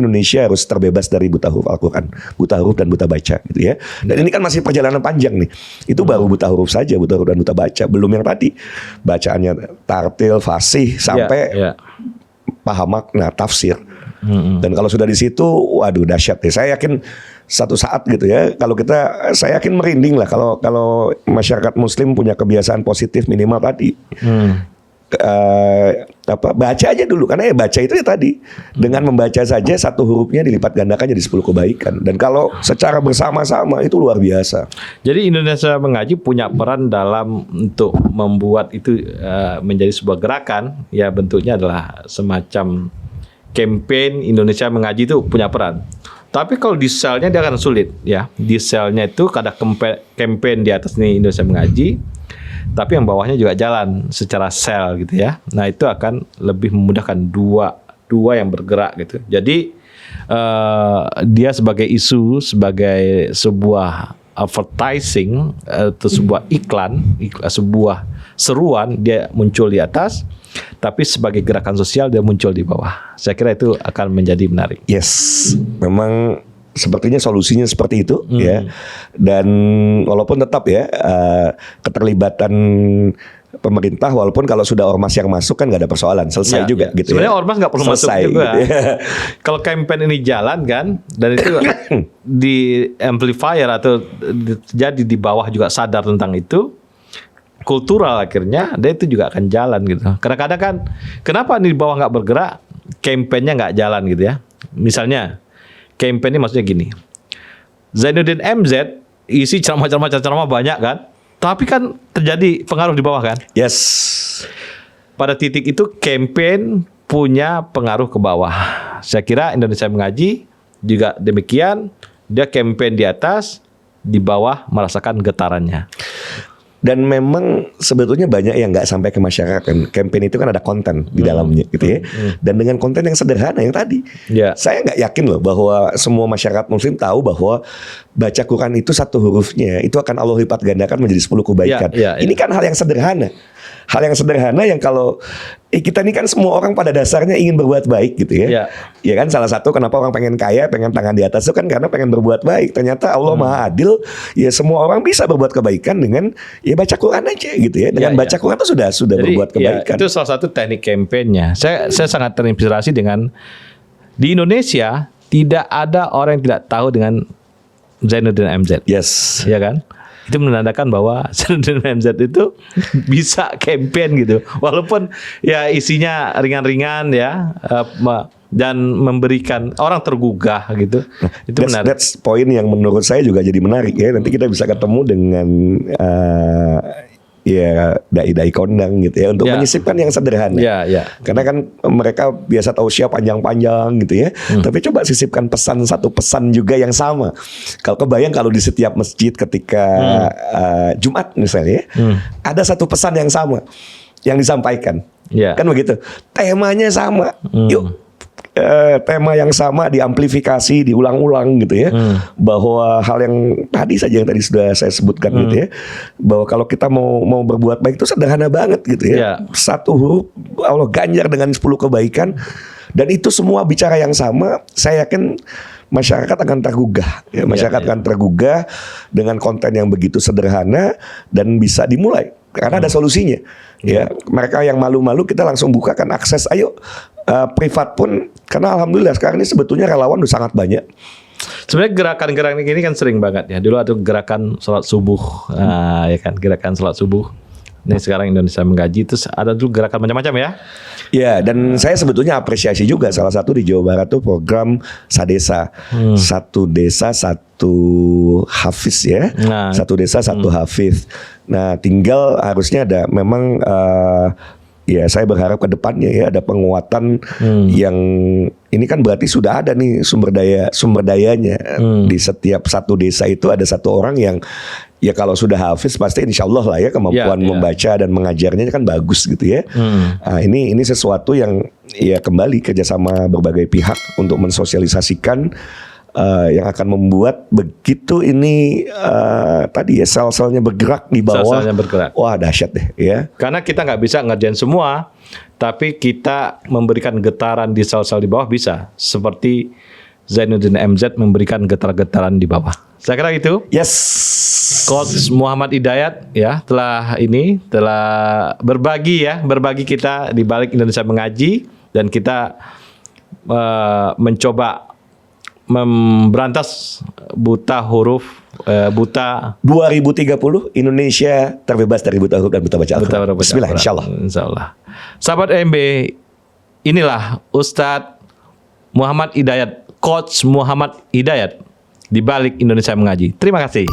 Indonesia harus terbebas dari buta huruf Al-Quran, buta huruf dan buta baca gitu ya. Dan ini kan masih perjalanan panjang nih. Itu baru buta huruf saja, buta huruf dan buta baca, belum yang tadi bacaannya tartil, fasih sampai paham makna, tafsir. Dan kalau sudah di situ, waduh dahsyat ya. Saya yakin satu saat gitu ya, saya yakin merinding lah kalau masyarakat Muslim punya kebiasaan positif minimal tadi. Baca aja dulu, karena ya baca itu ya tadi dengan membaca saja satu hurufnya dilipat gandakan jadi 10 kebaikan. Dan kalau secara bersama-sama itu luar biasa. Jadi Indonesia Mengaji punya peran dalam untuk membuat itu menjadi sebuah gerakan. Ya bentuknya adalah semacam campaign Indonesia Mengaji itu punya peran. Tapi kalau di selnya dia akan sulit ya. Di selnya itu ada campaign di atas nih Indonesia Mengaji, tapi yang bawahnya juga jalan secara sel gitu ya. Nah itu akan lebih memudahkan dua yang bergerak gitu. Jadi dia sebagai isu, sebagai sebuah advertising atau sebuah iklan, sebuah seruan dia muncul di atas. Tapi sebagai gerakan sosial dia muncul di bawah. Saya kira itu akan menjadi menarik. Yes, memang sepertinya solusinya seperti itu ya. Dan walaupun tetap ya keterlibatan pemerintah, walaupun kalau sudah ormas yang masuk kan nggak ada persoalan, selesai juga gitu. Sebenarnya ormas nggak perlu masuk juga. Gitu ya. Kalau campaign ini jalan kan, dan itu di amplifier atau jadi di bawah juga sadar tentang itu. Kultural akhirnya dia itu juga akan jalan gitu. Kadang-kadang kan kenapa di bawah nggak bergerak, kampanyenya nggak jalan gitu ya. Misalnya kampanye maksudnya gini, Zainuddin MZ isi ceramah banyak kan, tapi kan terjadi pengaruh di bawah kan. Yes. Pada titik itu kampanye punya pengaruh ke bawah. Saya kira Indonesia Mengaji juga demikian, dia kampanye di atas, di bawah merasakan getarannya. Dan memang sebetulnya banyak yang nggak sampai ke masyarakat. Campaign itu kan ada konten di dalamnya gitu ya. Dan dengan konten yang sederhana yang tadi. Saya nggak yakin loh bahwa semua masyarakat Muslim tahu bahwa baca Quran itu satu hurufnya itu akan Allah lipat gandakan menjadi 10 kebaikan. Ini kan hal yang sederhana. Hal yang sederhana yang kalau kita ini kan semua orang pada dasarnya ingin berbuat baik gitu ya. Ya kan salah satu kenapa orang pengen kaya, pengen tangan di atas itu kan karena pengen berbuat baik. Ternyata Allah Maha Adil, ya semua orang bisa berbuat kebaikan dengan ya baca Quran aja gitu ya. Dengan baca Quran itu sudah jadi, berbuat kebaikan. Itu salah satu teknik kampanyenya. Saya sangat terinspirasi dengan di Indonesia tidak ada orang yang tidak tahu dengan Zainuddin MZ. Yes. Ya kan? Itu menandakan bahwa Zainuddin MZ itu bisa campaign gitu. Walaupun ya isinya ringan-ringan ya dan memberikan orang tergugah gitu. Itu menarik. That's poin yang menurut saya juga jadi menarik ya. Nanti kita bisa ketemu dengan ya dai-dai kondang gitu ya untuk menyisipkan yang sederhana. Karena kan mereka biasa tausiah panjang-panjang gitu ya. Tapi coba sisipkan satu pesan juga yang sama. Kalau kebayang kalau di setiap masjid ketika Jumat misalnya ada satu pesan yang sama yang disampaikan. Kan begitu. Temanya sama. Yuk tema yang sama diamplifikasi, diulang-ulang gitu ya. Bahwa hal yang tadi saja yang tadi sudah saya sebutkan gitu ya. Bahwa kalau kita mau berbuat baik itu sederhana banget gitu ya. Satu huruf Allah ganjar dengan 10 kebaikan. Dan itu semua bicara yang sama, saya yakin masyarakat akan tergugah. Ya, masyarakat akan tergugah dengan konten yang begitu sederhana dan bisa dimulai. Karena ada solusinya. Ya, mereka yang malu-malu kita langsung bukakan akses. Ayo, privat pun, karena alhamdulillah sekarang ini sebetulnya relawan udah sangat banyak. Sebenarnya gerakan-gerakan ini kan sering banget ya. Dulu ada gerakan sholat subuh, ya kan, gerakan sholat subuh. Ini sekarang Indonesia Mengaji, terus ada dulu gerakan macam-macam ya. Ya, dan saya sebetulnya apresiasi juga salah satu di Jawa Barat tuh program Sadesa. Satu desa satu hafiz ya. Satu desa satu hafiz. Nah, tinggal harusnya ada memang ya saya berharap ke depannya ya ada penguatan yang ini kan berarti sudah ada nih sumber dayanya. Di setiap satu desa itu ada satu orang yang ya kalau sudah hafiz pasti insya Allah lah ya kemampuan membaca dan mengajarnya kan bagus gitu ya. Nah, ini sesuatu yang ya kembali kerjasama berbagai pihak untuk mensosialisasikan yang akan membuat begitu ini tadi ya sel-selnya bergerak di bawah. Sel-selnya bergerak. Wah dahsyat deh ya. Karena kita nggak bisa ngerjain semua, tapi kita memberikan getaran di sel-sel di bawah bisa. Seperti Zainuddin MZ memberikan getar-getaran di bawah. Saya kira itu. Yes. Coach Muhammad Hidayat ya telah berbagi kita di balik Indonesia Mengaji, dan kita mencoba memberantas buta huruf buta 2030 Indonesia terbebas dari buta huruf dan buta baca Al-Quran. Bismillah, insyaallah. Insyaallah. Sahabat MB, inilah Ustadz Muhammad Hidayat, Coach Muhammad Hidayat di balik Indonesia Mengaji. Terima kasih.